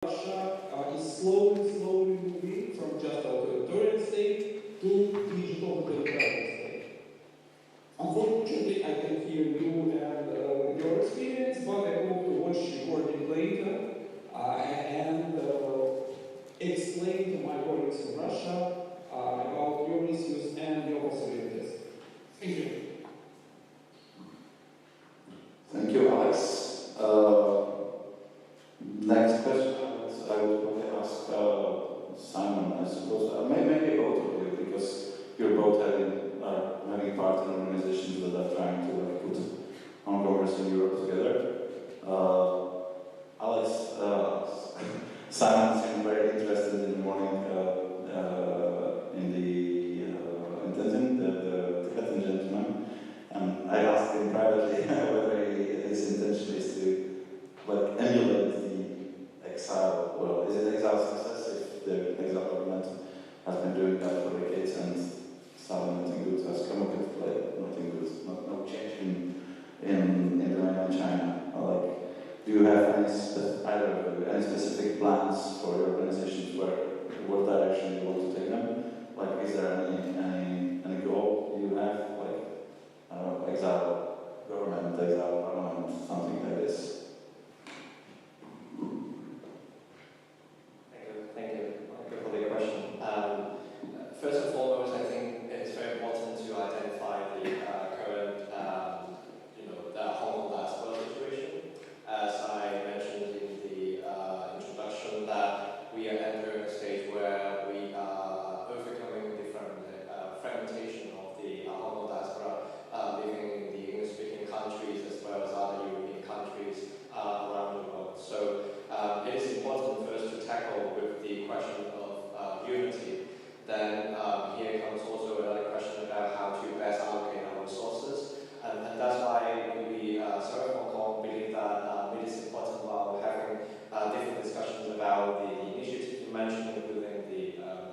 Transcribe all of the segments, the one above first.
Russia is slowly moving from just authoritarian state to digital democratic state. Unfortunately, I can hear you and your experience, but I hope to watch recording later and explain to my colleagues in Russia about your issues and your possibilities. Thank you. Thank you, Alex. Next question, I would probably ask Simon, I suppose. Maybe both of you, because you're both having part in organizations that are trying to put Hong Kongers in Europe together. Alex, Simon seemed very interested in the morning in the intention, the Tibetan gentleman, and I asked him privately whether his intention is to emulate the exile. Well, is it exile success if the exile government has been doing that for decades and suddenly nothing good has come of it, nothing good, no change in the mainland China. Do you have any specific plans for your organizations what direction you want to take them? Is there any goal you have? Exile government, exile parliament, something like this. Thank you for the question. First and foremost, I think it's very important to identify the current, the Hong Kong diaspora situation. As I mentioned in the introduction, that we are entering a stage where we are overcoming different fragmentation of the Hong Kong diaspora living in the English-speaking countries as well as other European countries around the world. So it is important first to tackle with the question of unity. Then here comes also another question about how to best allocate our resources. And that's why we Serve Hong Kong believe that it is important while having different discussions about the initiatives you mentioned, including the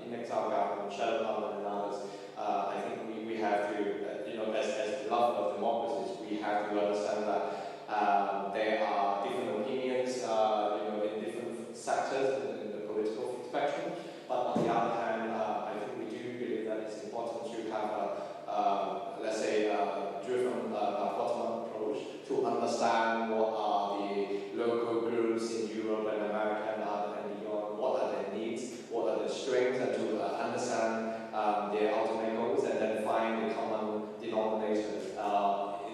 in-exile government, shadow government, and others. I think we have to, as the love of democracies, we have to understand that there are different opinions, in different sectors in the political spectrum. But on the other hand, I think we do believe that it's important to have a, let's say, driven bottom-up approach to understand what are the local groups in Europe and America and beyond, what are their needs, what are their strengths, and to understand their ultimate goals, and then find the common denominators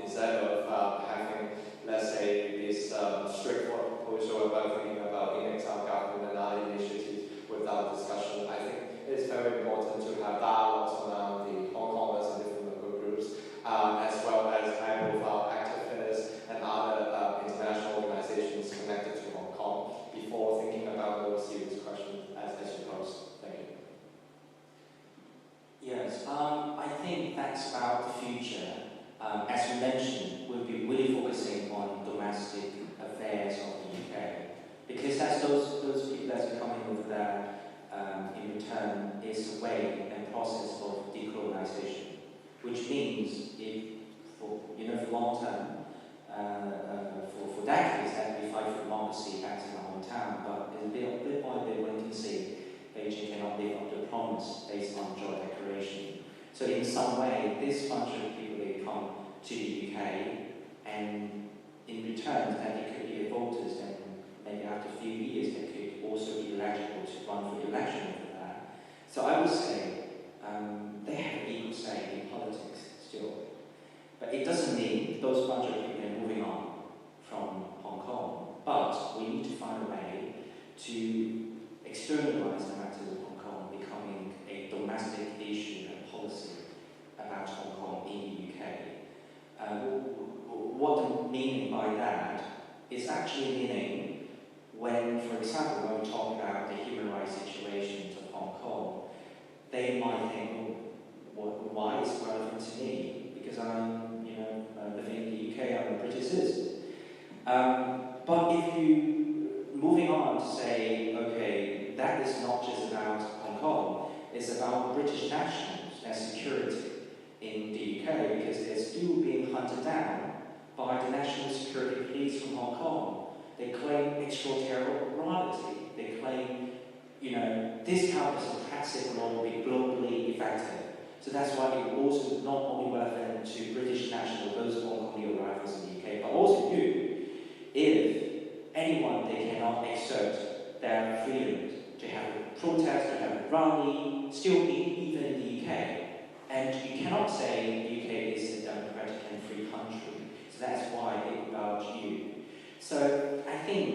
instead of having, let's say, this straightforward proposal about thinking about in-exile government and other initiatives without discussion. I think it's very important to have dialogues around the Hong Kongers and different local groups, as well as high-profile activists and other international organizations connected to Hong Kong before thinking about those serious questions as you pose. Thank you. Yes, I think that's about the future. As you mentioned, we'll be really focusing on domestic affairs of the UK, because that's those people that's coming over there in return is a way and process of decolonization, which means for long term, for decades that we fight for democracy back in our hometown, but bit by bit one can see Beijing cannot live up to the promise based on joint declaration. So in some way, this bunch of people, they come to the UK, and in return, that they could be the voters, and maybe after a few years, they could also be eligible to run for election over that. So I would say they have an equal say in politics still. But it doesn't mean those bunch of people are moving on from Hong Kong. But we need to find a way to externalize the matter of Hong Kong becoming a domestic issue and policy about Hong Kong in the UK. What the meaning by that is actually meaning when, for example, when we talk about the human rights situations of Hong Kong, they might think, why is it relevant to me? Because I'm, living in the UK, I'm a British citizen. But if you, moving on to say, okay, that is not just about Hong Kong, it's about British nationals and security in the UK, because they're still being hunted down by the National Security Police from Hong Kong. They claim extraterritoriality. They this kind of practice law will be globally effective. So that's why it also not only relevant to British nationals, those on new arrivals in the UK, but also you. If anyone, they cannot exert their freedom to have a protest, to have a rally, still even in the UK. And you cannot say the UK is a democratic and free country. So that's why it's about you. So I think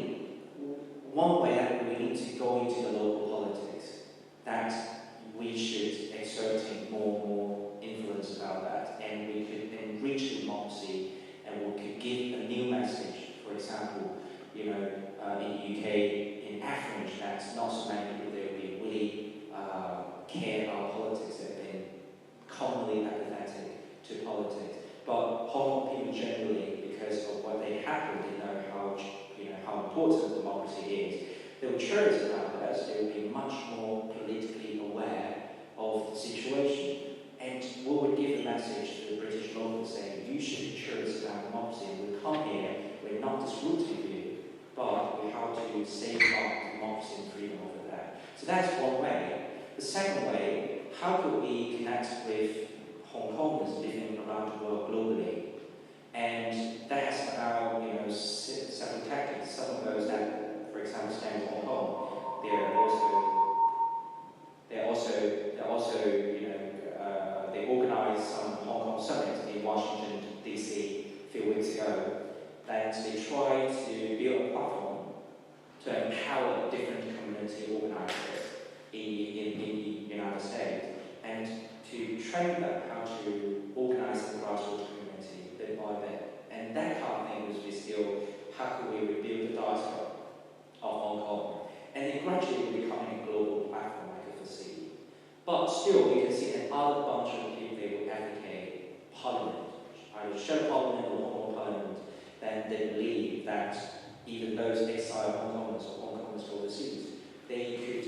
one way that we need to go into the local politics, that we should exerting more influence about that, and we could enrich democracy, and we could give a new message. For example, in the UK, in Africa, that's not so many people there will really care about politics. They've been commonly apathetic to politics. But Hong Kong people generally, because of what they happen, they know how important democracy is. They will cherish about us. They will be much more politically aware of the situation. And we would give a message to the British locals saying, you should cherish about democracy. We come here, we're not disrupting you, but we have to safeguard democracy and freedom over that. So that's one way. The second way, how could we connect with Hong Kongers living around the world globally? And that's about several tactics. Some of those that, for example, stand in Hong Kong, they organized some Hong Kong summits in Washington DC a few weeks ago. That they try to build a platform to empower different community organizers in the United States and to train them how to organize the grassroots community bit by bit. And that kind of thing was still, how can we rebuild the diaspora of Hong Kong? And then gradually becoming a global platform, I could foresee. But still, we can see another bunch of people, they will advocate Parliament, either show Parliament or Hong Kong Parliament, then they believe that even those exiled Hong Kongers or Hong Kongers overseas, they could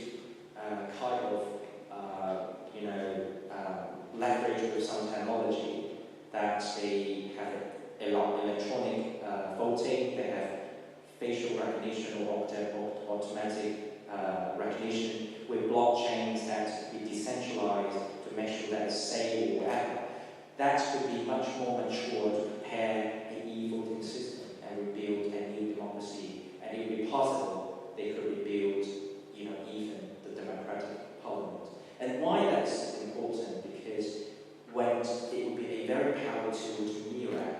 leverage with some technology that they have a lot of electronic voting, they have facial recognition or automatic recognition with blockchains that be decentralized to make sure that it's safe or whatever. That could be much more mature to prepare an e-voting system and rebuild a new democracy. And it would be possible they could rebuild, even the democratic parliament. And why that's important? Because when it would be a very powerful tool to mirror,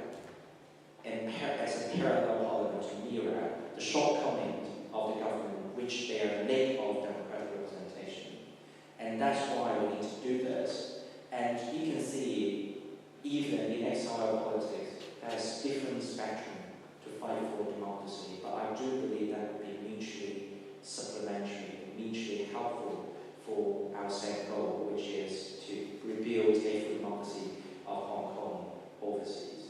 and as a parallel parliament to mirror the shortcomings of the government, which they are lack of democratic representation. And that's why we need to do this. And you can see, even in exile politics, there's different spectrum to fight for democracy. But I do believe that would be mutually supplementary, mutually helpful for our same goal, which is to rebuild a free democracy of Hong Kong overseas.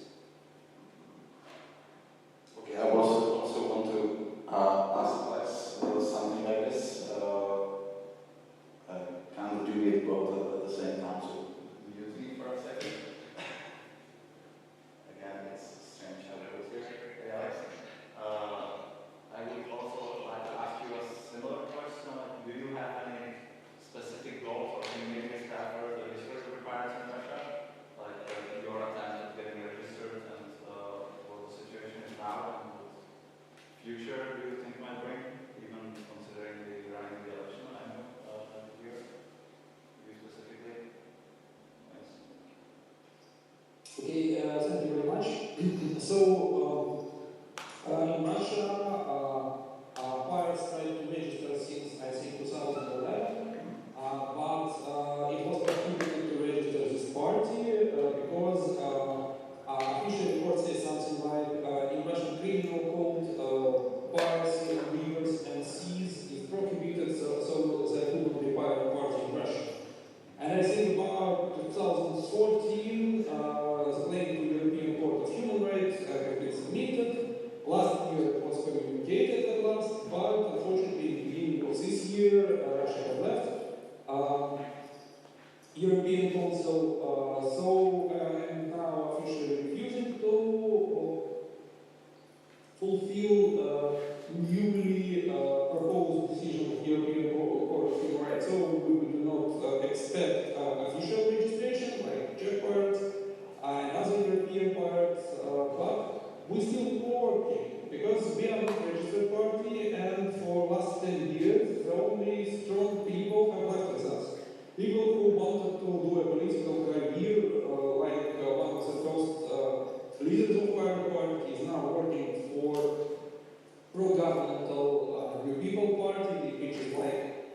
Okay, I also want to ask something like this. Kind of do it both at the same time. So use me for a second. Again, it's strange how it goes here. Yeah. I would also like to ask you a similar question. Do you have any specific goals or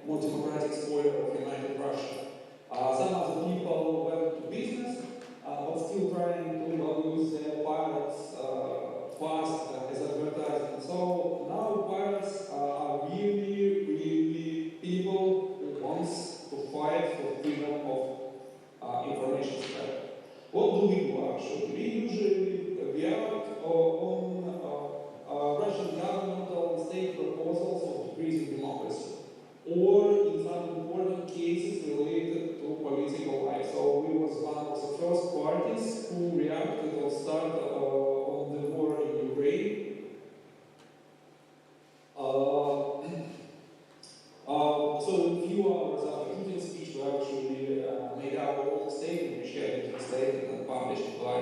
more democratic spoiler of United Russia. Some of the people went to business, but still trying to use their pirates fast as advertising. So now pirates are really people who wants to fight for freedom of information spread. What do we do actually? We usually react on Russian governmental and state proposals of decreasing democracy, or in some important cases related to political life. So we was one of the first parties who reacted or started on the war in Ukraine. So a few hours after Putin's speech, we actually made our own statement, which had been translated and published by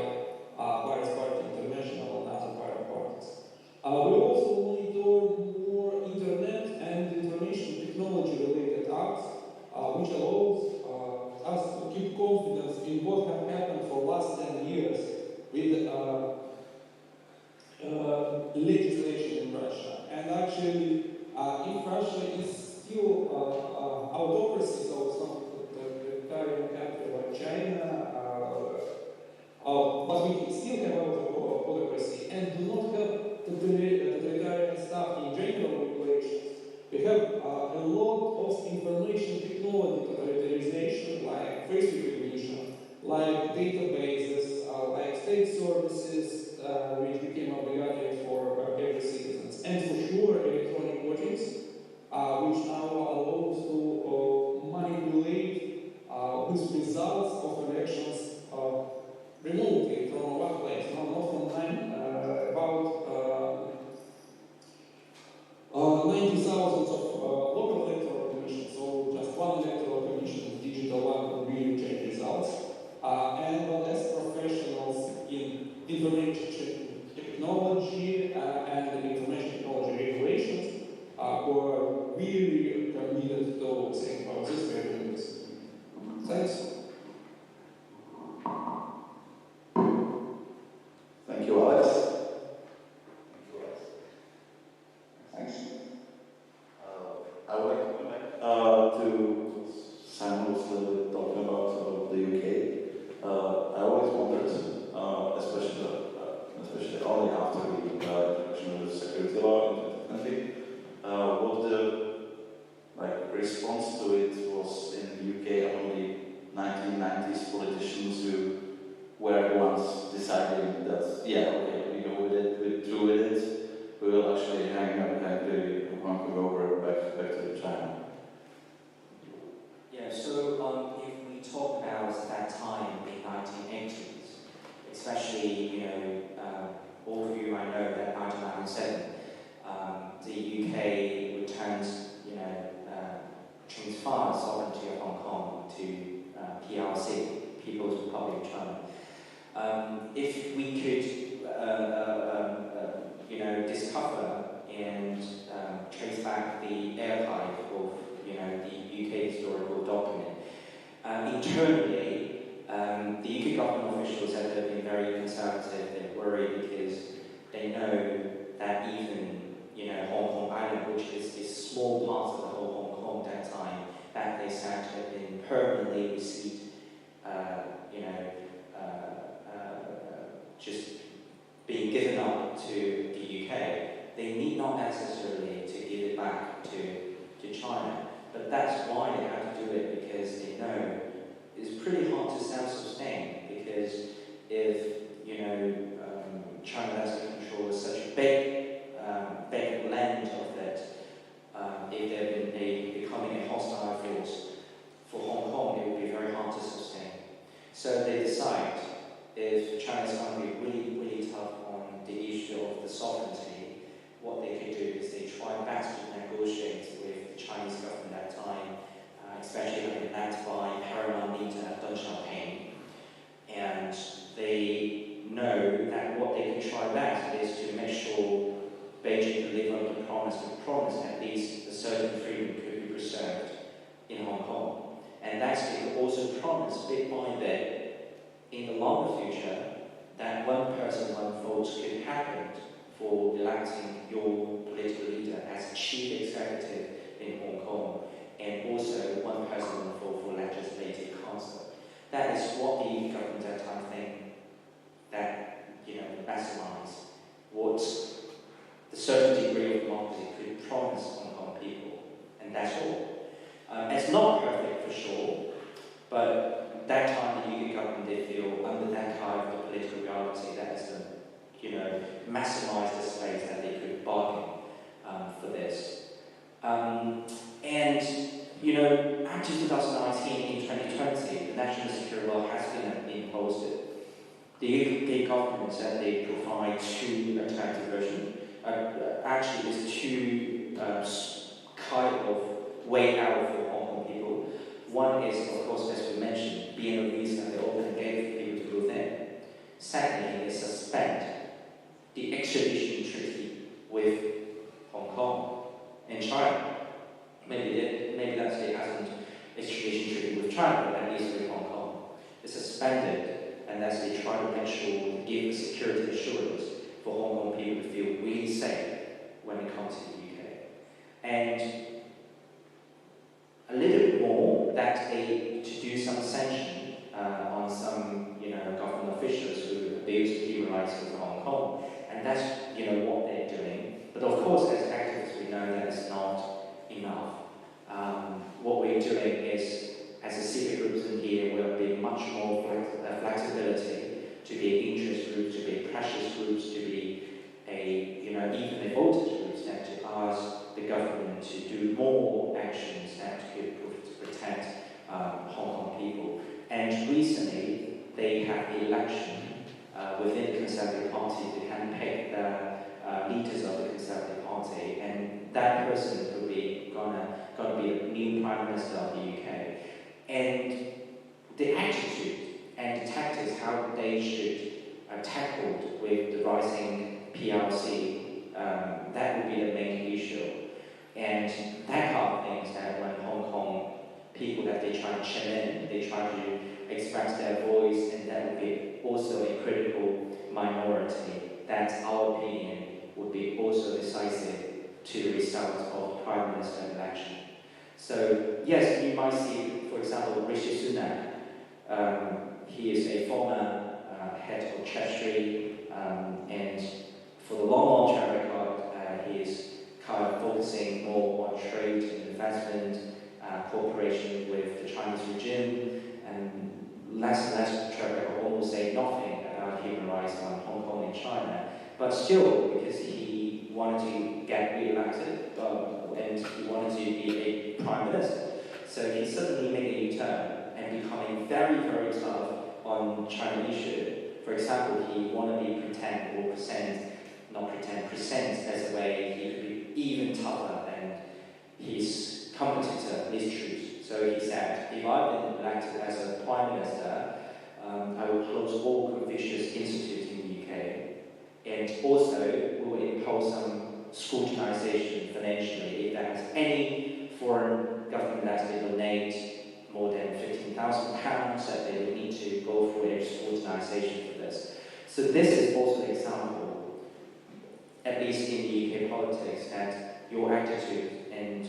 Virus Party International and other pirate parties. We also monitor more internet and information technology related acts, which allows us to keep confidence in what have happened for the last 10 years with legislation in Russia. And actually, if Russia is still autocracy, so it's not the totalitarian country like China, but we still have autocracy and do not have totalitarian stuff in general regulations. We have a lot of information technology totalitarianization, like face recognition, like databases, like state services, which became obligatory for every citizens, and for sure electronic votings, which now allows to manipulate with results of elections remotely from one place, not online, about 90,000 of local electoral commissions, so just one electoral commission, digital one, will really change results. And as professionals in information technology and information technology regulations, who are really committed to saying about this very things. Thanks. Thank you, Alex. Thanks. I would like to go back to Simon was talking about the UK. I always wondered, especially only after the introduction of the security law in 2020, what the response to it was in the UK. Only 1990s politicians who were the ones deciding that, yeah, okay, we go with it, we're through with it, we will actually hang the bunker over back to China. Yeah, so if we talk about that time in 1980s, especially, all of you I know that 1997, the UK returned, transferred sovereignty of Hong Kong to PRC, People's Republic of China. If we could, discover and trace back the archive of, the UK historical document, internally, the UK government officials have been very conservative and worried because they know that even, Hong Kong Island, which is a small part of the whole Hong Kong at that time, that they said had been permanently received, just being given up to the UK, they need not necessarily to give it back to China. But that's why they have to do it, because they know it's pretty hard to self-sustain, because if, China has to control such a big land of it, if they're becoming a hostile force for Hong Kong, it would be very hard to sustain. So they decide, if China's going to be really tough on the issue of the sovereignty, what they could do is they try best to negotiate with the Chinese government at that time, especially led by Paramount Leader Deng Xiaoping. And they know that what they can try best is to make sure Beijing deliver on the promise, at least a certain freedom could be preserved in Hong Kong. And that's they also promise bit by bit, in the longer future, that one person, one vote could happen for electing your political leader as chief executive in Hong Kong. And maximize the space that they could bargain for this. And, you know, up to 2019, in 2020, the National Security Law has been imposed. The UK government said they provide two alternative versions. Actually, there's two kind of way out for Hong Kong people. One is, of course, as we mentioned, being a visa, they open the gate for people to go there. Secondly, they suspend the extradition treaty with Hong Kong and China. Maybe that's it hasn't extradition treaty with China, but at least with Hong Kong. It's suspended, and as they try to make sure, give the security assurance for Hong Kong people to feel really safe when it comes to the UK. And a little bit more that to do some sanction on some, you know, government officials who abuse human rights in Hong Kong, and that's, you know, what they're doing. But of course, as activists, we know that it's not enough. What we're doing is, as a civic groups in here, we'll be much more flexibility to be interest groups, to be precious groups, to be even a voltage groups, and to ask the government to do more actions that could protect Hong Kong people. And recently, they had the election within the Conservative Party to handpick the leaders of the Conservative Party, and that person will be gonna be the new Prime Minister of the UK. And the attitude and the tactics, how they should tackle with the rising PRC, that would be the main issue. And that kind of things that when Hong Kong people that they try to chime in, they try to express their voice, and that would be also a critical minority. That's our opinion would be also decisive to the result of Prime Minister election. So yes, you might see, for example, Rishi Sunak. He is a former head of Treasury, and for the long track record, he is kind of focusing more on trade and investment, cooperation with the Chinese regime, and less track record, almost say nothing about human rights on Hong Kong and China. But still, because he wanted to get re-elected, and he wanted to be a prime minister, so he suddenly made a U-turn and becoming very, very tough on China issue. For example, he wanted to present as a way he could be even tougher than his competitor, Liz Truss. So he said, if I've been elected as a prime minister, I will close all Confucius institutes in the UK, and also will impose some scrutinization financially if there is any foreign government that will donate more than £15,000, that they will need to go through a scrutinization for this. So this is also an example, at least in the UK politics, that your attitude and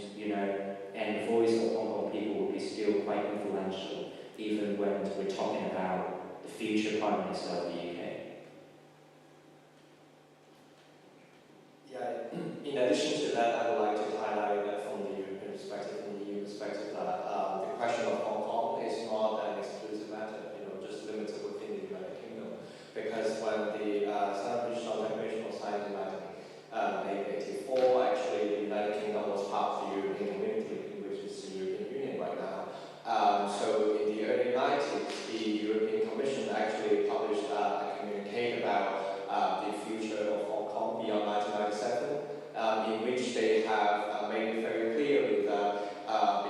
and the voice of Hong Kong people will be still quite influential, even when we're talking about the future Prime Minister of the UK. Yeah, in addition to that, I would like to highlight that from the European perspective, from the EU perspective, that the question of Hong Kong is not an exclusive matter, just limited within the United Kingdom. Because when the Standard British Declaration was signed in 1884, actually the United Kingdom was part of the European Community, which is the European Union right now. So in the early 90s, the European Commission actually published a communique about the future of Hong Kong beyond 1997, in which they have made it very clearly that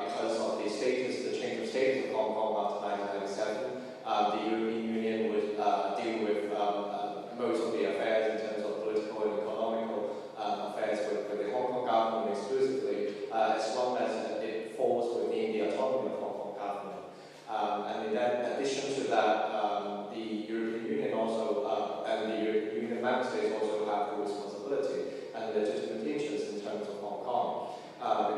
because of the change of status of Hong Kong after 1997, the European Union would deal with most of the affairs in terms of political and economical affairs with the Hong Kong government exclusively, as long as it falls within the autonomy of Hong Kong government. And in addition to that, the European Union also, and the European Union member states also have the responsibility and legitimate interest in terms of Hong Kong.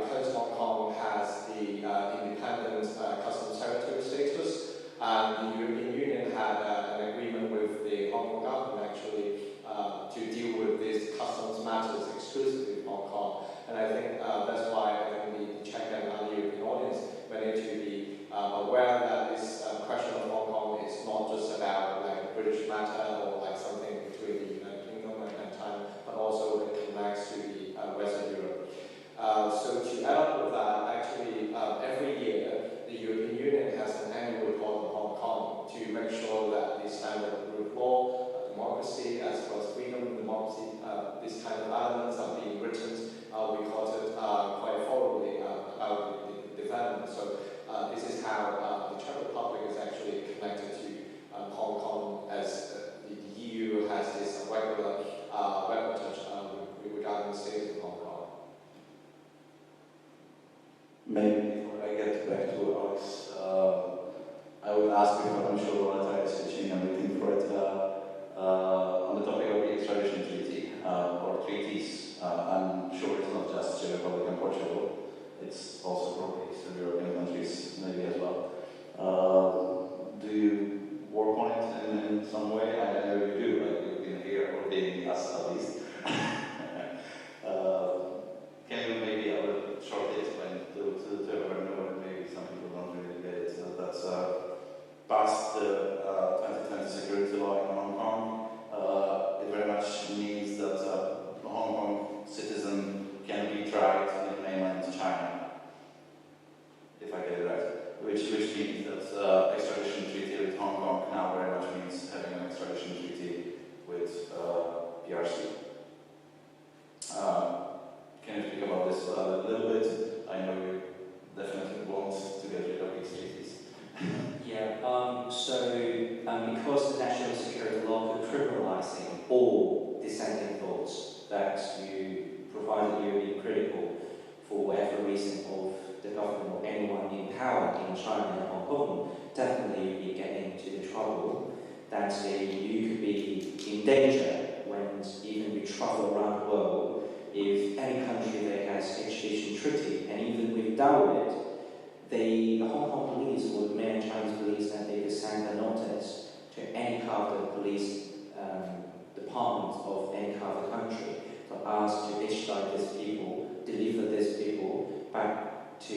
Because Hong Kong has the independent customs territory status, the European Union had an agreement with the Hong Kong government actually to deal with these customs matters exclusively in Hong Kong. And I think that's why I think the Czech and the European audience may need to be aware that this question of Hong Kong is not just about like a British matter or like something between the United Kingdom and China Maybe before I get back to Alex, I would ask you, I'm sure Loretta is switching and waiting for it, on the topic of the extradition treaty, or treaties. I'm sure it's not just Czech Republic and Portugal, it's also probably Eastern European countries maybe as well. Do you work on it in some way? I know you do, like you've been here, or being us at least. Can you maybe shortly explain to everyone, or maybe some people don't really get it, that's past the 2020 security law in Hong Kong. It very much means that a Hong Kong citizen can be tried in mainland China, if I get it right. Which means that extradition treaty with Hong Kong now very much means having an extradition treaty with PRC. Can you speak about this a little bit? I know you definitely want to get rid of these treaties. Yeah, because the national security law is criminalizing all dissenting thoughts that you provided you being critical for whatever reason of the government or anyone in power in China and Hong Kong, definitely you'd be getting into the trouble that you could be in danger when even we travel around the world. If any country that has extradition treaty, and even without it, the Hong Kong police or the mainland Chinese police, that they could send a notice to any part of the police department of any part of the country to ask to extradite these people, deliver these people back to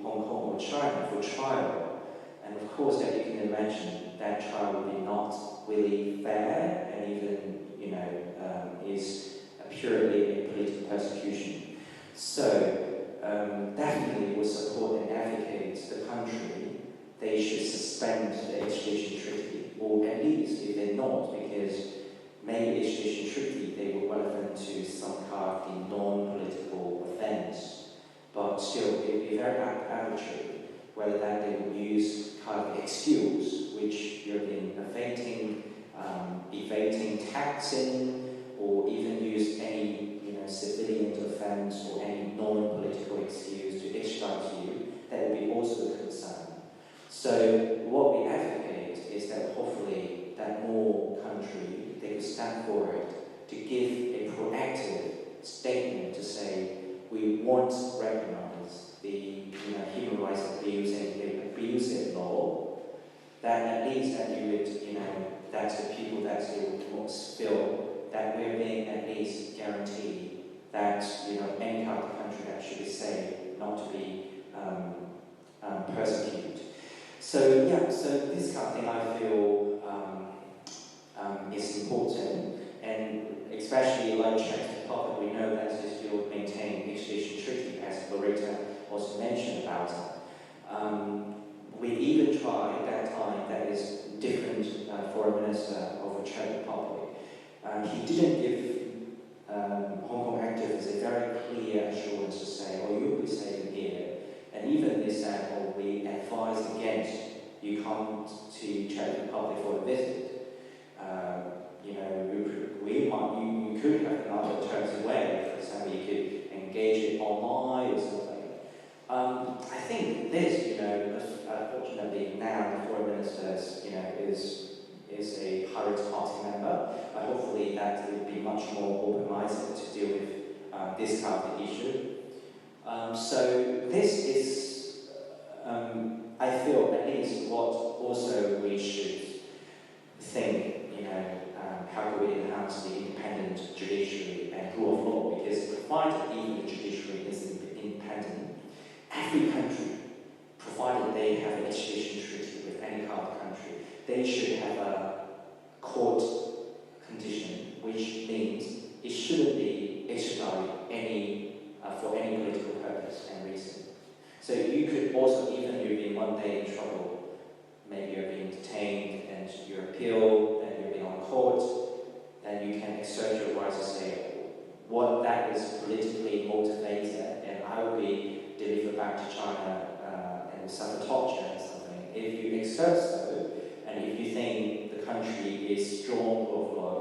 Hong Kong or China for trial. And of course, as you can imagine, that trial would be not really fair, and even, is purely a political persecution. So, definitely would support and advocate the country. They should suspend the extradition treaty, or at least if they're not, because maybe extradition treaty they were relevant to some kind of the non-political offence, but still it would be very arbitrary whether that they would use kind of excuse which you've been evading taxing, or even use any civilian offence or any non-political excuse to extradite you. That would be also a concern. So what we advocate is that hopefully that more country, they could stand for it, to give a proactive statement to say we want to recognise the human rights abusing, the abusive law, that at least that you would, that the people that they would feel that we're being at least guaranteed that any kind of country that should be safe not to be persecuted. So so this kind of thing I feel is important, and especially like Czech Republic, we know that they still maintain extradition treaty, as Loretta also mentioned about it. We even tried that time, that is different foreign minister of the Czech Republic. He didn't give Hong Kong activists a very clear assurance to say, you'll be safe in here. And even they said, we advise against you come to Czech Republic for a visit. You could have another terms way. For example, you could engage it online or something. I think this, unfortunately now the foreign minister is a current party member, but hopefully that will be much more open-minded to deal with this kind of issue. So this is, I feel, at least what also we should think, how do we enhance the independent judiciary and rule of law, because provided even the judiciary is independent, every country, provided they have an extradition treaty with any kind of country, they should have a court condition, which means it shouldn't be extradited for any political purpose and reason. So you could also, even you've been one day in trouble, maybe you're being detained and you appeal and you're being on court, then you can exert your rights to say what that is politically motivated, and I will be delivered back to China and suffer torture or something. If you exert so, and if you think the country is strong or low,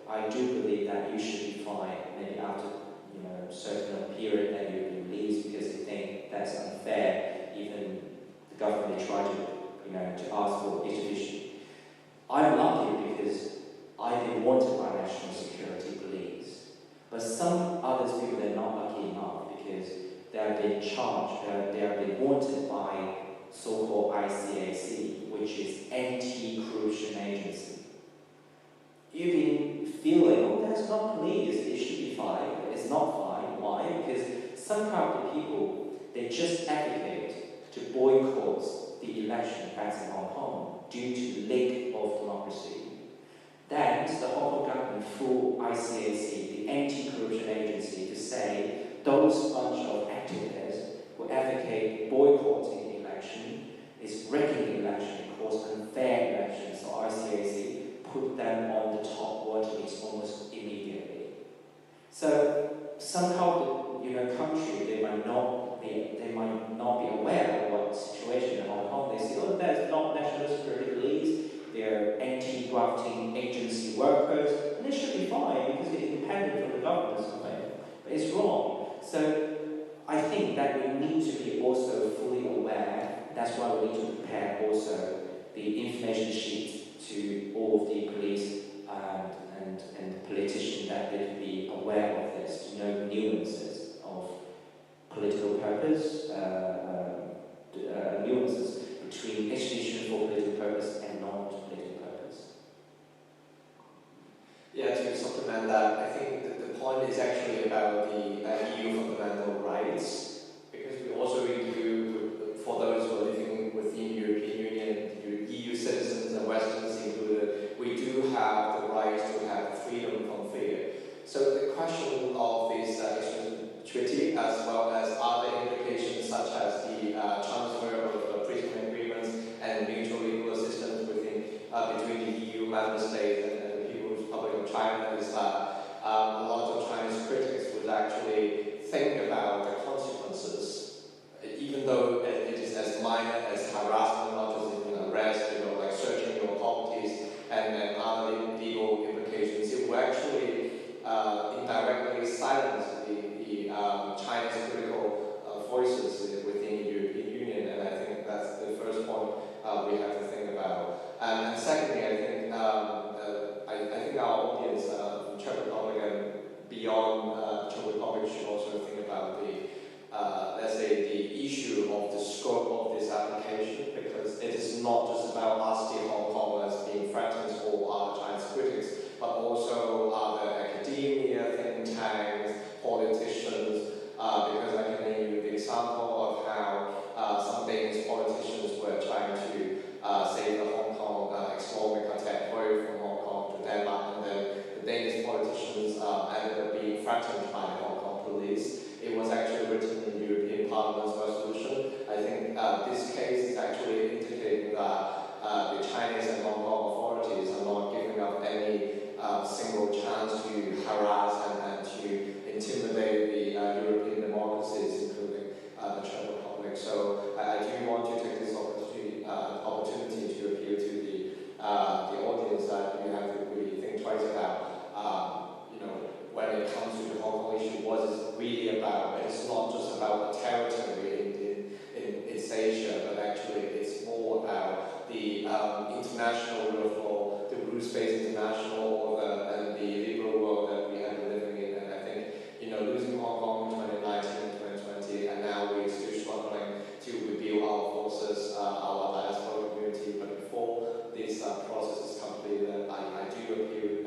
I do believe that you should be fine maybe after a certain period that you release, because you think that's unfair charge. They have been wanted by so-called ICAC, which is Anti-Corruption Agency. You've been feeling, oh, that's not police, it should be fine. It's not fine. Why? Because some kind of people, they just advocate to boycott the election back in Hong Kong due to the lack of democracy. Then the Hong Kong government, through ICAC, the Anti-Corruption Agency, to say those bunch of activists who advocate boycotting the election is wrecking the election, cause unfair elections. So ICAC put them on the top water list almost immediately. So somehow the country they might not be aware of what situation in Hong Kong. They say, oh, that's not national security police. They're anti-grafting agency workers, and it should be fine because they're independent from the government. But it's wrong. So I think that we need to be also fully aware. That's why we need to prepare also the information sheet to all of the police and politicians that they can be aware of this, to know nuances of political purpose, nuances between extradition for political purpose and non-political purpose. Yeah, to supplement that, I think that the point is actually about the EU fundamental rights, because we also review, for those who are living within the European Union, EU citizens and Westerners included, we do have the right to have freedom from fear. So the question of this treaty, as well as other implications such as the transfer of prison agreements and mutual legal assistance between the EU member states and the People's Republic of China, is that a lot of Chinese critics would actually think about the consequences, even though it is as minor as harassment, not just even arrest, like searching your properties and other legal implications. It will actually indirectly silence the Chinese critical voices within the European Union, and I think that's the first point we have to think about. And secondly, I think our audience from Czech Republic and beyond Czech Republic should also think about let's say, the issue of the scope of this application, because it is not just about us, the Hong Kong, as being threatened or other Chinese critics, but also other academia, think tanks, politicians, because I can name you the example of how some Danish politicians were trying to save the Hong Kong exploring territory from Hong Kong to Denmark, and then the Danish politicians ended up being threatened by the Hong Kong police. It was actually written in the European Parliament's resolution. I think this case is actually indicating that the Chinese and Hong Kong authorities are not giving up any single chance to harass and to intimidate the European democracies, including the Czech Republic. So I do want to take this opportunity to appeal to the audience that you have to really think twice about. When it comes to the Hong Kong issue, what it's really about. It's not just about the territory in East Asia, but actually it's more about the international rule of law, the rules-based international order, and the liberal world that we have been living in. And I think, losing Hong Kong in 2019 and 2020, and now we're still struggling to rebuild our forces, our diaspora community. But before this process is completed, I do appeal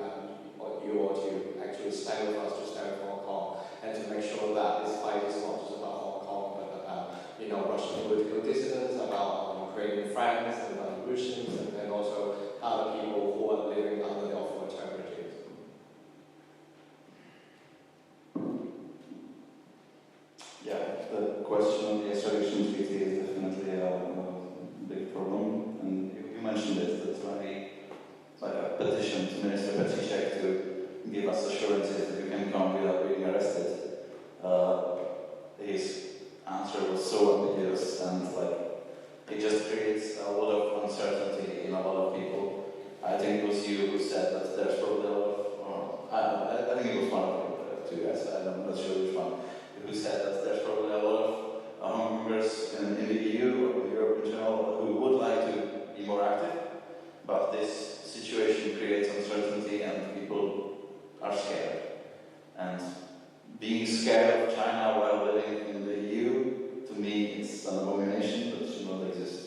you all to actually stand with us, to stand with Hong Kong, and to make sure that this fight is not just about Hong Kong, but about Russian political dissidents, about Ukrainian friends, and about Russians, and also other people who are living under the authoritarian regimes. Yeah, the question of the extradition treaty is definitely a big problem, and you mentioned it. That's why a petition to Minister Petříček to give us assurances that you can come without being arrested. His answer was so ambiguous, and it just creates a lot of uncertainty in a lot of people. I think it was you who said that there's probably a lot of, I think it was one of you, two guys, I'm not sure which one, who said that there's probably a lot of members in the EU or Europe in general who would like to be more active, but this situation creates uncertainty and people are scared. And being scared of China while living in the EU, to me, abomination that should not exist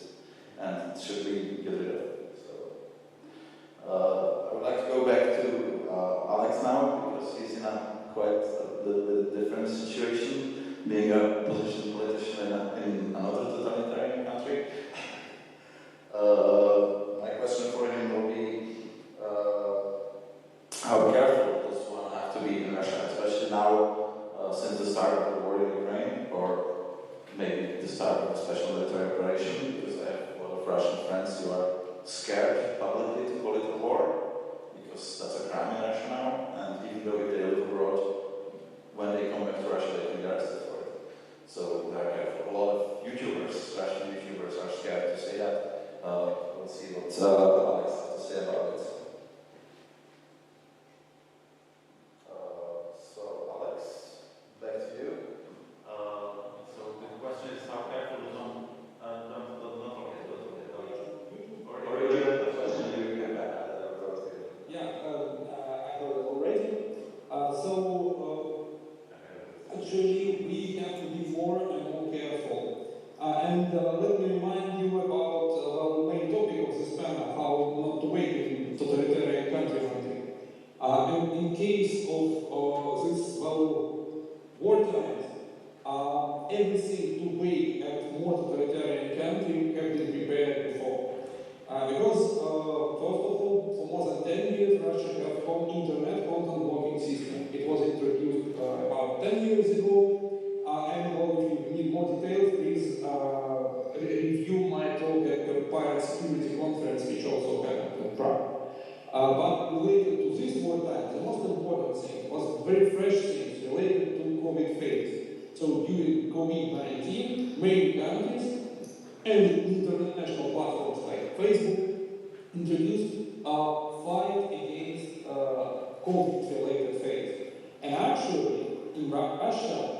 and should be get rid of. So I would like to go back to Alex now, because he's in a quite a little bit different situation, being a position politician in another totalitarian country. My question for him will be, how careful does one have to be in Russia, especially now, since the start of the war in Ukraine, or maybe the start of a special military operation, because I have a lot of Russian friends who are scared publicly to call it a war, because that's a crime in Russia now, and even though if they live abroad, when they come back to Russia, they can be arrested for it. So they're careful. A lot of YouTubers, Russian YouTubers, are scared to say that. We'll see what Alex has to say about it. So Alex, back to you. So the question is how careful is one Yeah, I heard it already. Actually, we have to be more and more careful. Let me remind you about the main topic of this panel, how not to wait in totalitarian country hunting. In case of this, war times, everything to wait at more totalitarian country have been prepared before. Because, first of all, for more than 10 years, Russia has internet content blocking system. It was introduced about 10 years ago. If you need more details, please review my talk at the Pirate Security Conference, which also happened in Prague. But related to this wartime, the most important thing was very fresh things related to COVID phase. So during COVID-19, many countries and international platforms like Facebook introduced a fight against COVID-related phase. And actually, in Russia,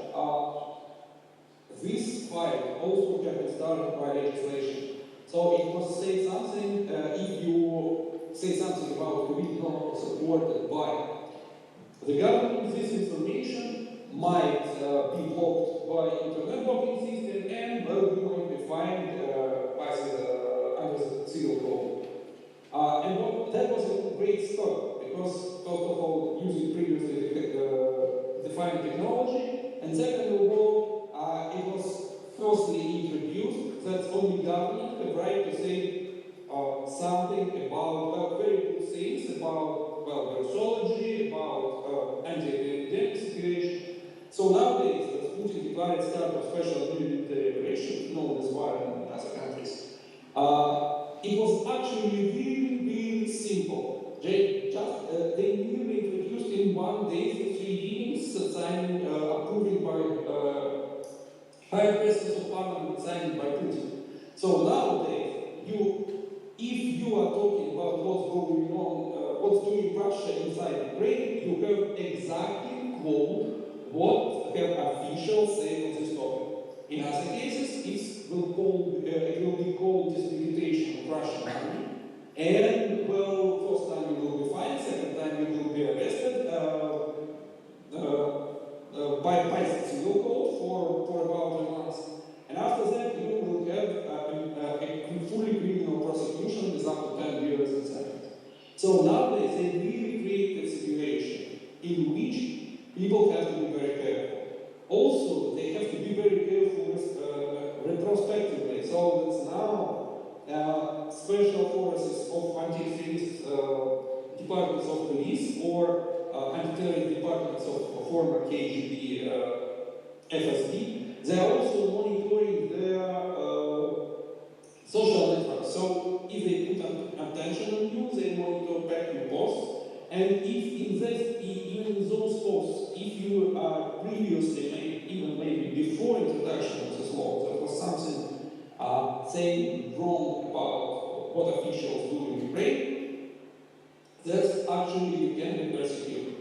this fight also has been started by legislation. So it was say something, if you say something about COVID not supported by the government, this information might be blocked by internet blocking system and will be fined under the civil code. That was a great start because, first of all, using previously defined technology, and second of all, it was firstly introduced that only government have right to say something about very good things about virology, about anti-epidemic situation. So nowadays, as Putin declared start of special military operation, known as war in other countries, it was actually really simple. They merely introduced in 1 day 3 readings, signing, approving by high president of parliament, signed by Putin. So nowadays, if you are talking about what's going on, what's doing Russia inside Ukraine, you have exactly quote what have officials say on this topic. In other cases, it will be called discreditation of Russian army. And, first time you will be fined, second time you will be arrested by the civil code for about a month. And after that, you will have a fully criminal prosecution with up to 10 years in sentence. So nowadays, they really create a situation in which people have to be very careful. Also, they have to be very careful retrospectively. So that's now special forces of anti-extremist departments of police or anti-terrorist departments of former KGB, FSB, they are also monitoring their social networks. So if they put attention on you, they monitor back your posts. And if even in those posts, if you are previously, even maybe before introduction of this law, there was something saying wrong about what officials do in Ukraine, that's actually you can be persecuted.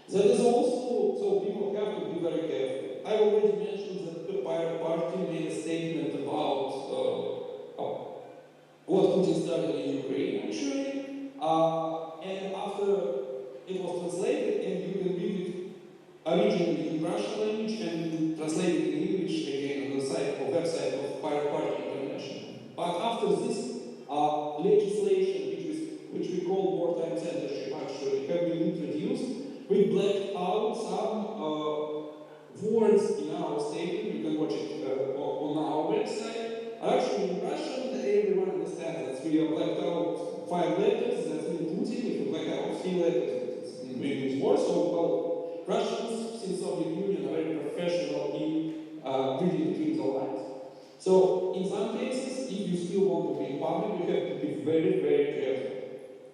That is also, so people have to be very careful. I already mentioned that the Pirate Party made a statement about what Putin started in Ukraine, actually. And after it was translated, and you can read it originally in Russian language and translated in English again on the website of Pirate Party Actually, in Russian, everyone understands that we have blacked out 5 letters, that's mean Putin. If you black out 3 letters, it's means war. So, well, Russians since Soviet Union are very professional in reading between the lines. So, in some cases, if you still want to be public, you have to be very, very careful.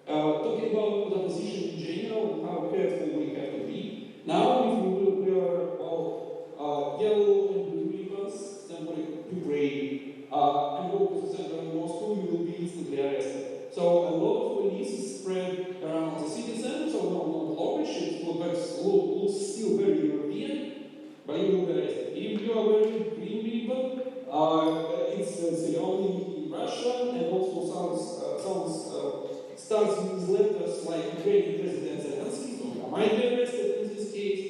Talking about the opposition in general and how careful we have to be. Now, if you will wear, well, yellow and blue ribbons, symbolic Ukraine, and go to the center of Moscow, you will be instantly arrested. So a lot of police is spread around the city center, so not Lodz, it looks still very European, but you will be arrested. If you are wearing green ribbon, it's the only in Russia, and also starts with letters like Ukrainian President Zelensky, so you might be arrested in this case.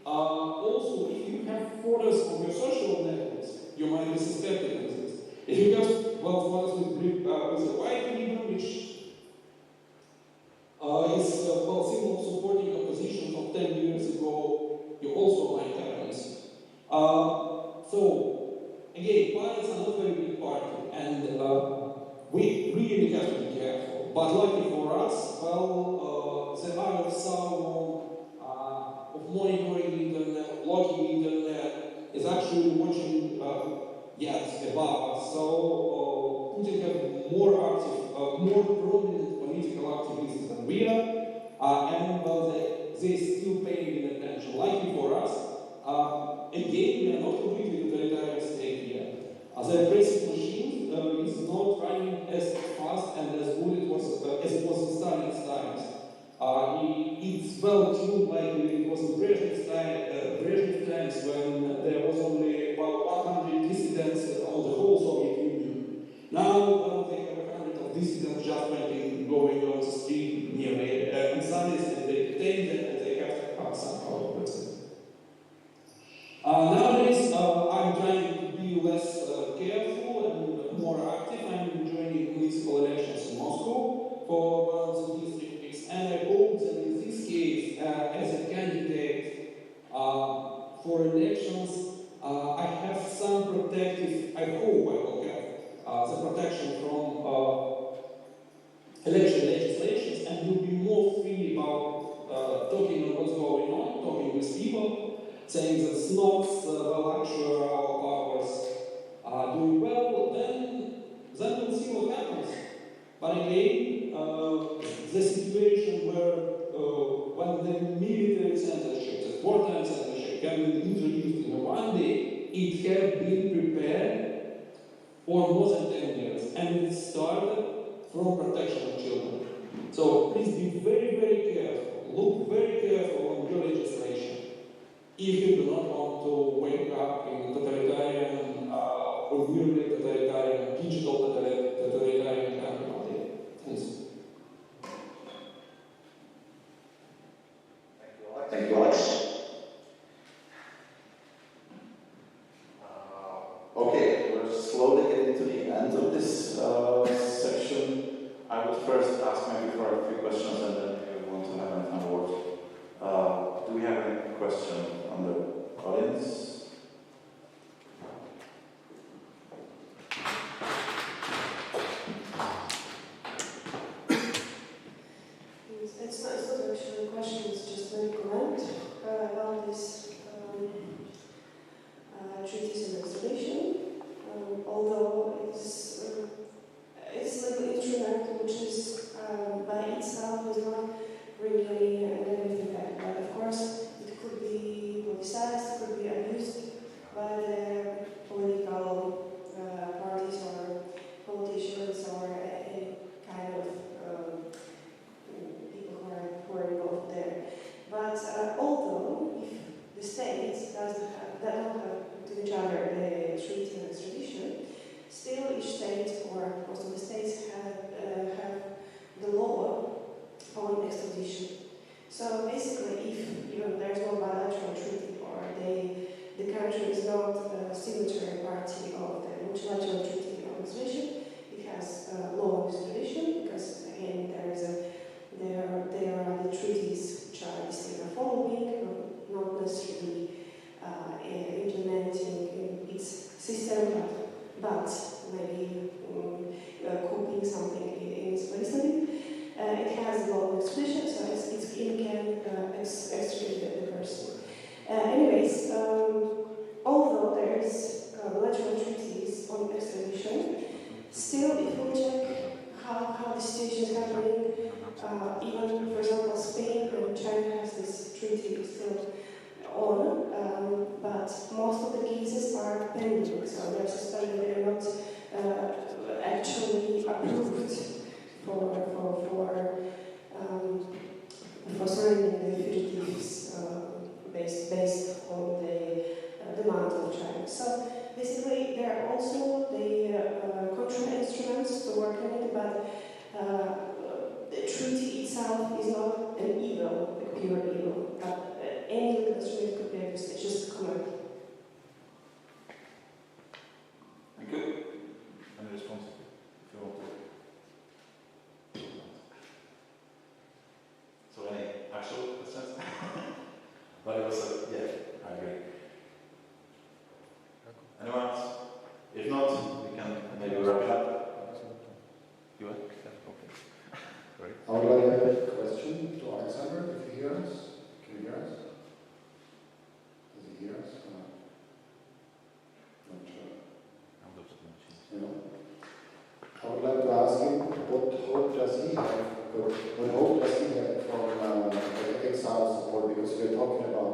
Also, if you have photos on your social networks, you might be suspected of this. If you have ones with a white ribbon, which is symbol of supporting opposition from 10 years ago, you also might have this. So, again, pilots are not very big party, and we really have to be careful. But luckily for us, well, the eye of Sauron, of monitoring internet, logging internet, is actually watching above us. So Putin have more active, more prominent political activists than we are, and well, they still paying attention. Luckily for us, again, we are not completely totalitarian state yet. The pressing machine is not running as fast and as good as it was in Stalin's times. It's well tuned like it was in Brezhnev's times when there was only about 100 dissidents on the whole Soviet Union. Now they have 100 of dissidents just going on the street near in Sundays, and they detain them and they have to have somehow with it. Nowadays, I'm trying to be less careful and more active. I'm joining municipal elections in Moscow for one of the districts, and I hope that in this case, as a candidate for elections, I have some protective, I hope I will have the protection from election legislations, and will be more free about talking on what's going on, talking with people, saying that it's not well, actually our powers are doing well, then we'll see what happens. But again, the situation where when the military censorship, the wartime censorship, can be introduced in one day, it has been prepared for more than 10 years, and it started from protection of children. So please be very, very careful. Look very careful on your legislation. If you do not want to wake up in totalitarian or nearly totalitarian, digital totalitarian country one day. Thanks. Thank you, Alex. Okay, we're slowly getting to the end of this section. I would first ask maybe for a few questions, and then we want to have an final word. Do we have any questions from the audience? It's not actually a question, it's just a comment about this treaties and extradition. Although it's like an instrument which is by itself is not really a negative impact, but of course it could be politicized, it could be abused by the political parties or politicians or any kind of people who are involved there. But although if the states don't have to each other the treaty and extradition, still each state or most of the states have the law on extradition. So basically, if even there's no bilateral treaty or the country is not a signatory party of the multilateral treaty on extradition, it has law on extradition because again there are the treaties which are the state are following, not necessarily implementing its system, but maybe treaty is still on, but most of the cases are pending, so they're suspended, they're not actually approved for signing the fugitives based on the demand of China. So basically, there are also the control instruments to work on it, but the treaty itself is not an evil, a pure evil, but any legal instrument could be used. It's just a comment. Thank you. Any response? If you want to. So any actual questions? But it was yeah, I agree. Anyone else? If not, we can maybe wrap it up. You want? Okay. Great. I would like a question to Alexander, if he hears us. Can you hear us? Does he hear us? Not sure. You know? I would like to ask him, what hope does he have? What hope does he have from exile support? Because we're talking about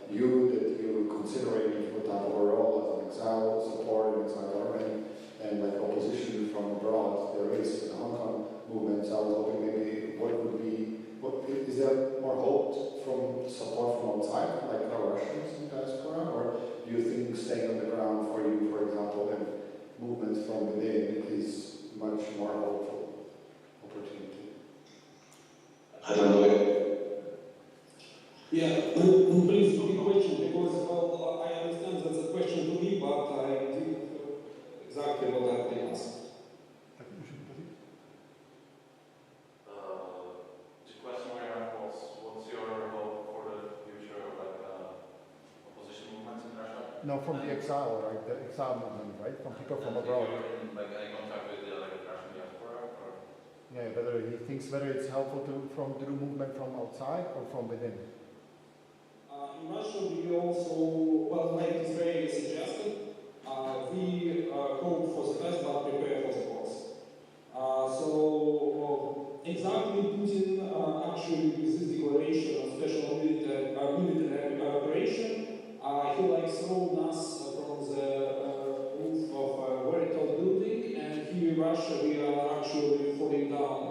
that you're considering to put up a role as an exile support, an exile government, and like opposition from abroad. There is the Hong Kong movement. So I was hoping maybe is there more hope from support from outside, like the Russians in diaspora, or do you think staying on the ground for you, for example, and movements from within is much more hopeful opportunity? I don't know. Yeah, please, big question, because well, I understand that's a question to me, but I didn't exactly what I've been asked. The question we had was, what's your hope for the future of opposition movements in Russia? No, from the exile, right? The exile movement, right? From people from abroad. You're in any contact with the Russian diaspora? Or? Yeah, whether he thinks whether it's helpful to do movement from outside or from within. In Russia, we also, well, like Israeli suggested, we hope for the best but prepare for the worst. Exactly Putin actually with this declaration of special military operation, he like thrown us from the roof of a very tall building, and here in Russia we are actually falling down.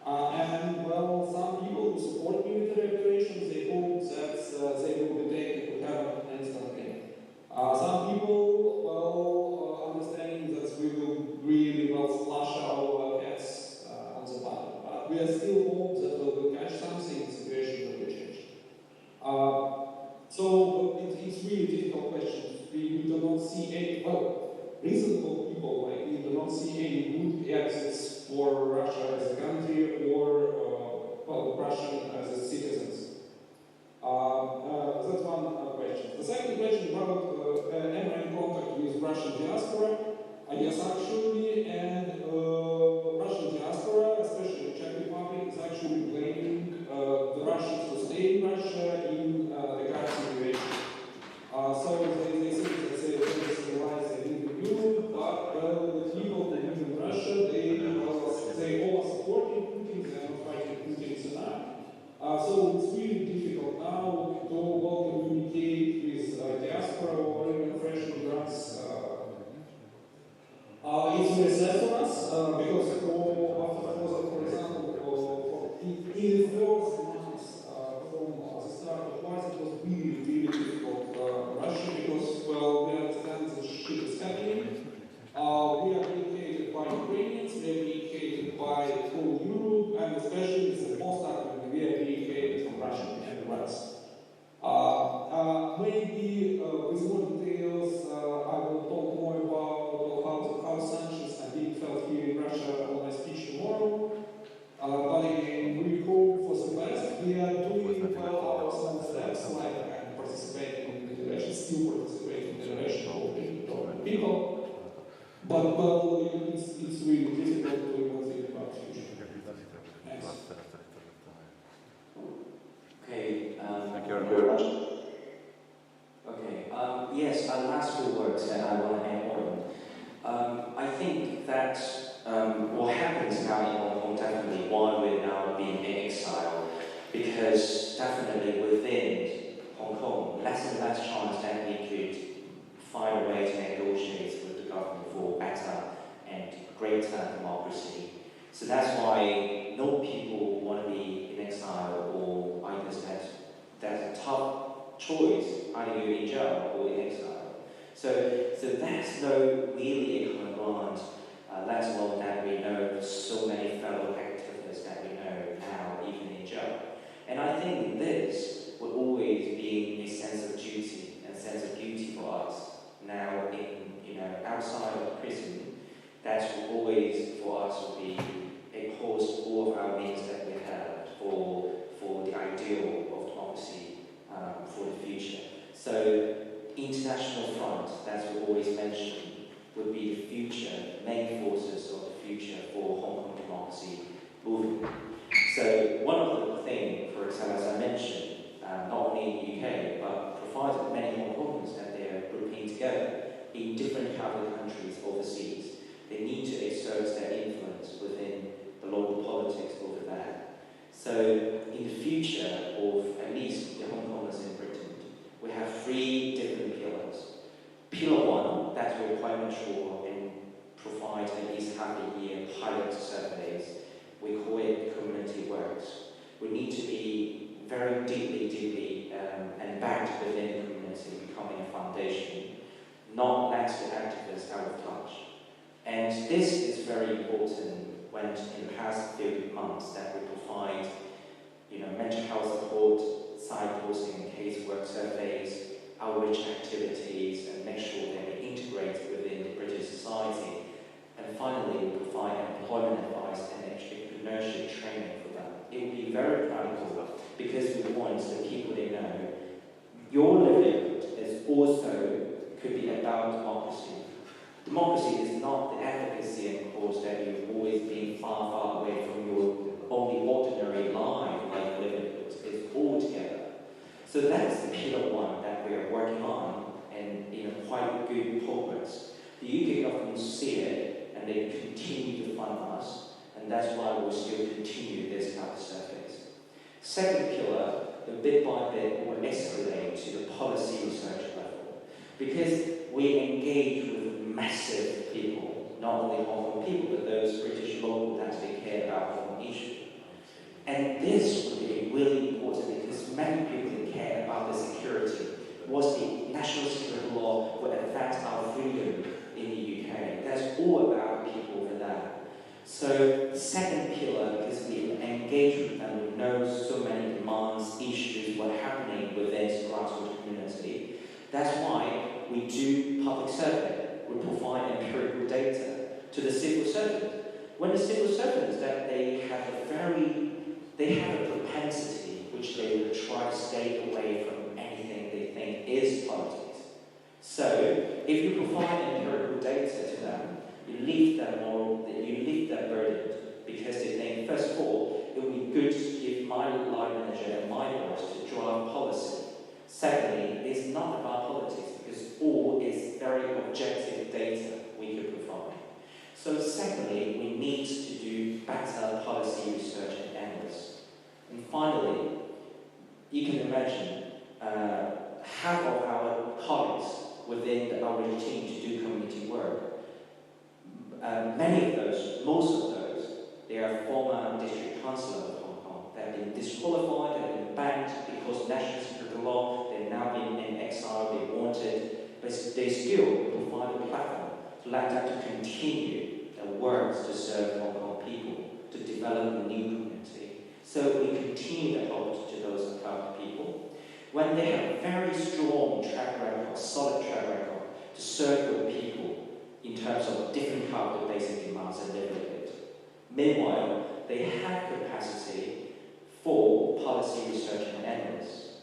And well, some people who support military operations, they hope that they will be taken to heaven instantly. Some people, well, understanding that we will really well splash our heads on the bottom. But we are still hope that we will catch something, the situation will be changed. So it's really difficult question. We do not see any, well, reasonable people, like we do not see any good exits for Russia as a country or well, Russian as a citizens. That's one question. The second question about am I in contact with Russian diaspora? Yes, actually, and Russian diaspora, especially Czech Republic, is actually blaming the Russians to stay in Russia in the current situation. So they think that they realize they live in Europe, but the people that live in Russia, they all are supporting Putin, they are not fighting Putin enough. So it's really difficult now to well communicate with diaspora or even fresh immigrants. It's very sad for us because for example, in the first months from the start of war, it was really, really difficult in Russia because, well, we understand that shit is happening. We are dedicated by Ukrainians, we are dedicated by whole Europe, and especially the most actively we are dedicated from Russia and the West. Maybe with more details, I will talk more about how sanctions are being felt here in Russia on my speech tomorrow. But again, we hope for the best. We are doing well our small steps, like participating in the federation, still participating in the federation of people. But well, it's really difficult to even think about the future. Thanks. Okay. Thank you very much. Okay. Yes, last few words that I want to add on. I think that what happens now in Hong Kong, definitely while we're now being in exile, because definitely within Hong Kong, less and less chance that we could find a way to negotiate with the government for better and greater democracy. So that's why no people want to be in exile, or I guess that's a tough choice, either you're in jail or in exile. So that's no really a common ground, let alone that we know so many fellow activists that we know now, even in jail. And I think this will always be a sense of duty and sense of duty for us. Now, outside of prison, that will always for us will be a cause all of our means that we have for the ideal of democracy for the future. So, international front, that's what we always mention, would be the future, main forces of the future for Hong Kong democracy movement. So one of the things, for example, as I mentioned, not only in the UK, but provided many Hong Kongers that they are grouping together in different Catholic countries overseas, they need to exert their influence within the local politics over there. So in the future of at least the Hong Kongers in Britain, we have 3 different pillars. Pillar 1, that we're quite mature and provide at least half a year pilot surveys. We call it community works. We need to be very deeply and backed within the community, becoming a foundation, not let the activists out of touch. And this is very important when in the past few months that we provide mental health support, signposting, casework surveys, outreach activities, and make sure that they integrate within the British society. And finally, we provide employment advice and entrepreneurship training for them. It will be very practical because we want the people to know your livelihood is also could be about democracy. Democracy is not the advocacy and cause that you've always been far away from your only ordinary life like livelihood. It's all together. So that's the pillar 1 that we are working on and in quite good progress. The UK government see it and they continue to fund us, and that's why we'll still continue this type of surveys. Second pillar, the bit by bit will escalate to the policy research level, because we engage with massive people, not only Hong Kong people, but those British local that they care about Hong Kong issue. And this would be really important because many people care about the security. What's the national security law will affect our freedom in the UK? That's all about people over there. So the second pillar, because we engage with them, we know so many demands, issues, what's happening within the grassroots community. That's why we do public survey. We provide empirical data to the civil servant. When the civil servants that they have a propensity which they will try to stay away from anything they think is politics. So if you provide empirical data to them, you leave them burdened because they think, first of all, it would be good to give my line manager and my boss to drive policy. Secondly, it's not about politics because all is very objective data we could provide. So secondly, we need to do better policy research and analysis. And finally, you can imagine half of our colleagues within the outreach team to do community work. Many of those, most of those, they are former district councillors of Hong Kong. They have been disqualified, they have been banned because of national security law, they've now been in exile, they wanted, but they still provide a platform to let them to continue their work to serve Hong Kong people, to develop a new community. So we continue to help to those type of people. When they have a very strong track record, solid track record, to serve the people in terms of different kind of basic demands and livelihood. Meanwhile, they have capacity for policy research and analysis.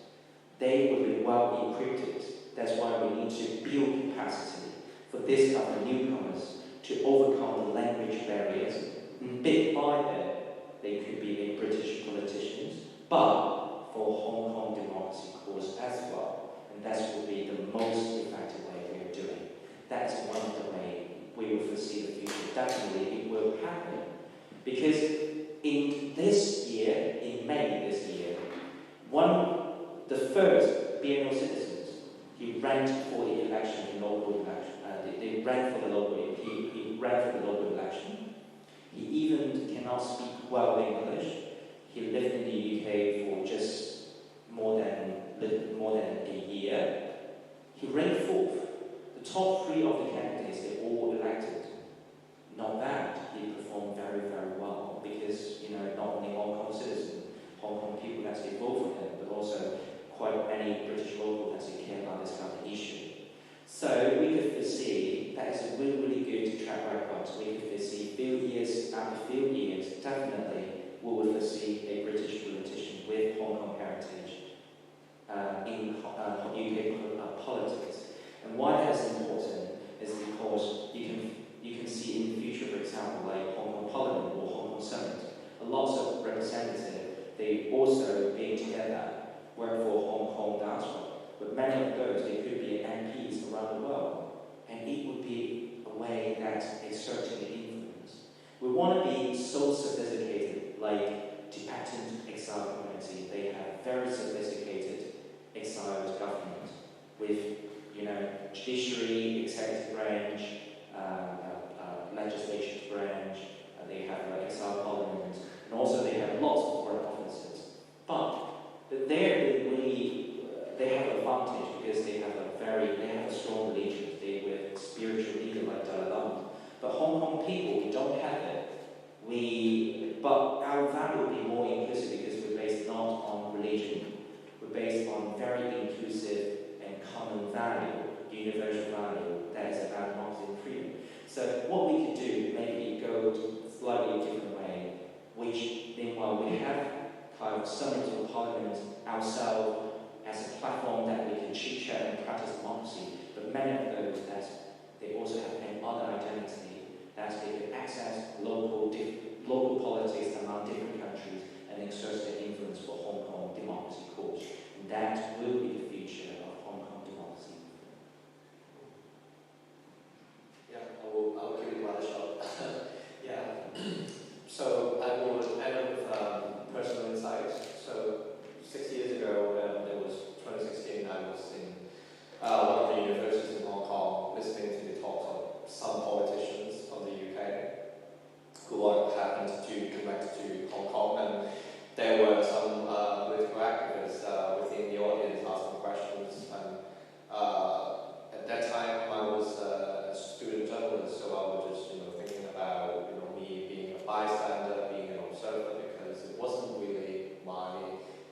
They will be well equipped. That's why we need to build capacity for this kind of newcomers to overcome the language barriers. And bit by bit, they could be British politicians, but for Hong Kong democracy cause as well. And that will be the most effective way we are doing. That's one of the ways we will foresee the future. Definitely it will happen. Because in this year, in May this year, the first BNO citizens, he ran for the election in local election. They ran for the local. He ran for the local election. He even cannot speak well English. He lived in the UK for just more than a year. He ranked fourth. The top three of the candidates, they all elected. Not bad. He performed very, very well because, not only Hong Kong citizens, Hong Kong people that they vote for him, but also quite many British locals that they care about this kind of issue. So we could foresee that is a really, really good track record. We could foresee few years after few years, definitely we will foresee a British politician with Hong Kong heritage in UK politics. And why that's important is because you can see in the future, for example, like Hong Kong Parliament or Hong Kong Senate, a lot of representatives, they also being together work for Hong Kong diaspora. But many of those, they could be MPs around the world. And it would be a way that exerts an influence. We want to be so sophisticated, like Tibetan exile community. They have very sophisticated exile government with, judiciary, executive branch, legislative branch. They have exile parliament, and also they have lots of foreign offices. But they have an advantage because they have a strong religion. They with spiritual leader like Dalai Lama. But Hong Kong people, we don't have it. But our value will be more inclusive because we're based not on religion. We're based on very inclusive and common value, universal value that is about democracy and freedom. So what we could do, maybe go a slightly different way, which meanwhile we have kind of summits of parliament ourselves as a platform that we can chit-chat and practice democracy, but many of those that they also have another identity, that they can access local politics among different countries and exert their influence for Hong Kong democracy cause. And that will be the future of Hong Kong democracy. Yeah, I will give you another shot. Yeah. So I will end up with personal insights. So 6 years ago, it was 2016, I was in one of the universities in Hong Kong listening to the talks of some politicians from the UK who happened to connect to Hong Kong, and there were some political activists within the audience asking questions. And at that time, I was a student journalist, so I was just thinking about me being a bystander, being an observer, because it wasn't really my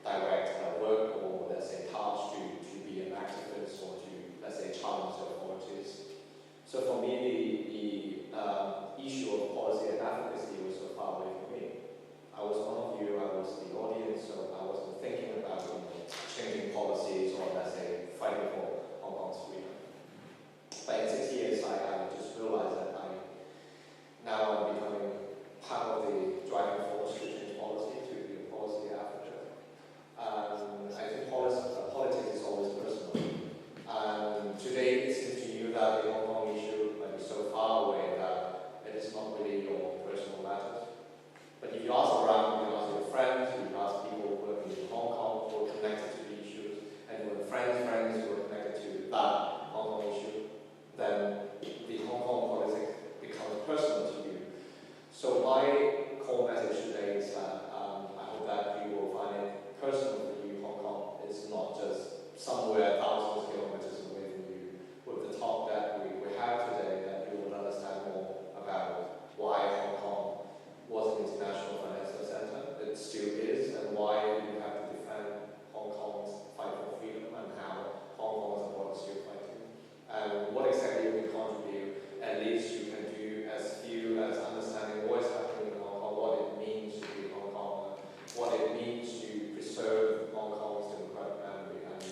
direct work or let's say task to be an activist or to let's say challenge the authorities. So for me, the issue of policy and advocacy was so far away from me. I was one of you, I was the audience, so I wasn't thinking about changing policies or let's say fighting for Hong Kong's freedom. But in 6 years, I just realized that now I'm becoming part of the driving force to change policy, to be a policy advocate. I think politics is always personal. Today, it seems to you that the Hong Kong issue might be so far away that it is not really your personal matters. But if you ask around, you can ask your friends, you can ask people working in Hong Kong who are connected to the issues, and your friends who are connected to that Hong Kong issue, then the Hong Kong politics becomes personal to you. So my core message today is that I hope that you will find it personal for you. Hong Kong is not just somewhere thousands of kilometers away from you. With the talk that we have today, that you will understand more about why Hong Kong was an international financial center, it still is, and why you have to defend Hong Kong's fight for freedom and how Hong Kong as a border is still fighting. And what exactly we contribute, at least you can do as few as understanding what is happening in Hong Kong, what it means to be Hong Kong, what it means to preserve Hong Kong's democratic memory. And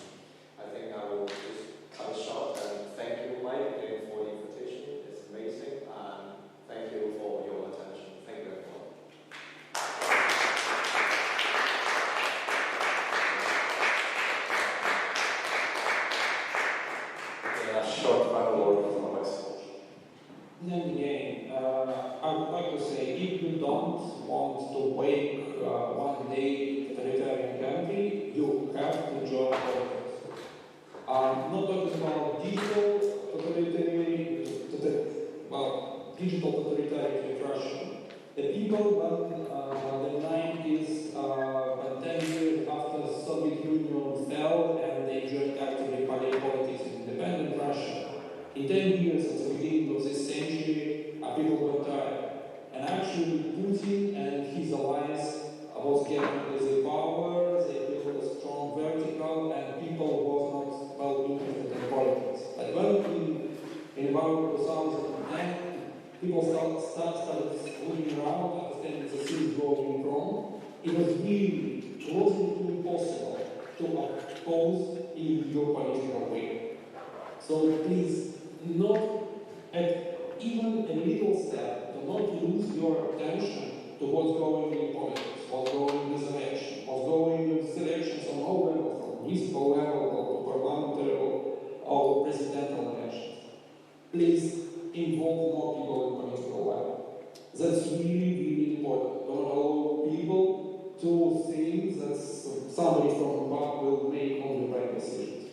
I think I will just cut it short and thank you, Mike, again for the invitation. It's amazing, and thank you for your attention. Thank you, everyone. Short final word from my side. Then again, I would like to say, if you don't want to wake one day totalitarian country, you have to join politics. I'm not talking about digital totalitarian Russia. The people when the 90s and 10 years after the Soviet Union fell and they joined actively politics in independent Russia. In 10 years at the beginning of this century, people were tired. And actually Putin and his allies was getting the power, they built a strong vertical, and people was not well interested in politics. But when in about 2010, people started looking around, understanding the things going wrong, it was really close to impossible to oppose in your political way. So please, not at even a little step, do not lose your attention to what's going in politics, what's going in this election, what's going in the elections on all levels, from municipal level to parliamentary or presidential elections. Please involve more people in political life. That's really, really important. Don't allow people to think that somebody from above will make all the right decisions.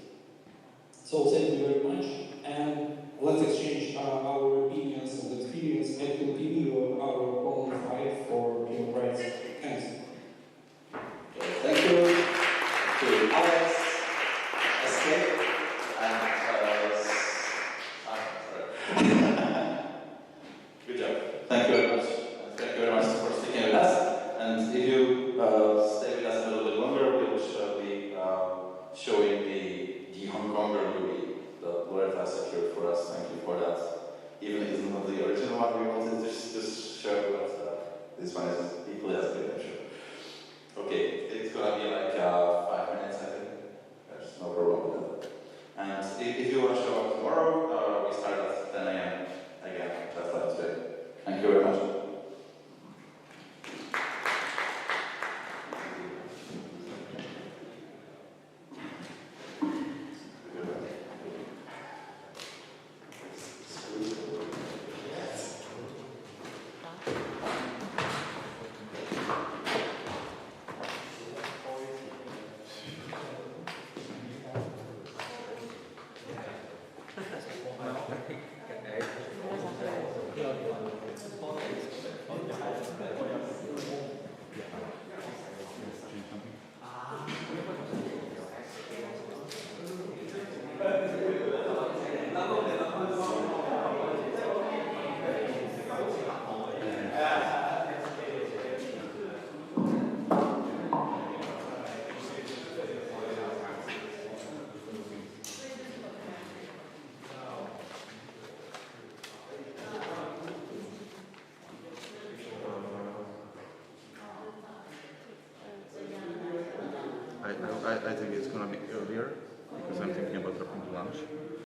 So thank you very much, and let's exchange our opinions and experience and continue our common fight for human rights. Thanks. Thank you to Alex, Escape, and good job. Thank you very much. Thank you very much for sticking with us. And if you stay with us a little bit longer, we will be showing the Hong Konger movie that Loretta secured for us. Thank you for that. Even if it's not the original one we wanted to just show, but this one is equally as good, I'm sure. Okay, it's gonna be like 5 minutes, I think. There's no problem with that. And if you want to show up tomorrow, we start at 10 a.m. again, just like today. Thank you very much. I think it's gonna be earlier because I'm thinking about dropping to lunch.